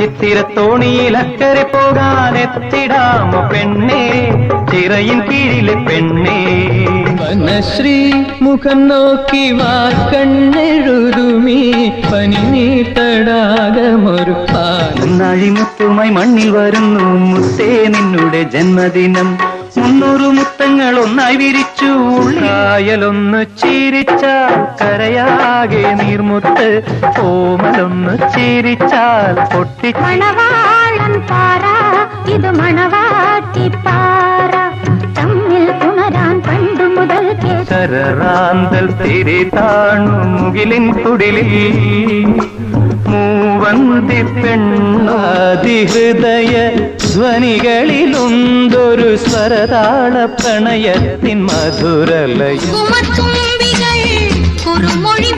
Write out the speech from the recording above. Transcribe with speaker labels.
Speaker 1: ചിത്തിരത്തോണിയിൽ അക്കരെ പോകാൻ എത്തിടാമോ പെണ്ണേ, ചിറയിൻ കീഴിലെ പെണ്ണേ.
Speaker 2: വനശ്രീ മുഖം നോക്കി വാക്കണ്ണെഴുതുമീ പനിനീർ തടാകമൊരു
Speaker 1: പാലനാഴിമുത്തുമായി മണ്ണിൽ വരുന്നു മുത്തേ നിന്നുടെ ജന്മദിനം. 300 മുത്തങ്ങൾ ഒന്നായി വിരിച്ചു, കായലൊന്ന് ചിരിച്ചാൽ കരയാകെ നീർമുത്ത്, ഓമലൊന്ന് ചിരിച്ചാൽ പൊട്ടി.
Speaker 3: മണവാളൻ പാറ ഇത് മണവാട്ടിപ്പാറ, തമ്മിൽ പുണരാൻ പണ്ടു മുതൽ
Speaker 1: ശരറാന്തൽ തിരി താണു മുകിലിൻ കുടിലിൽ മൂവന്തി പെണ്ണാതിഹൃദയ ധ്വനികളിലൊന്തൊരു സ്വരതാള പ്രണയത്തിൻ മധുരലയം.
Speaker 3: കുറുമൊഴി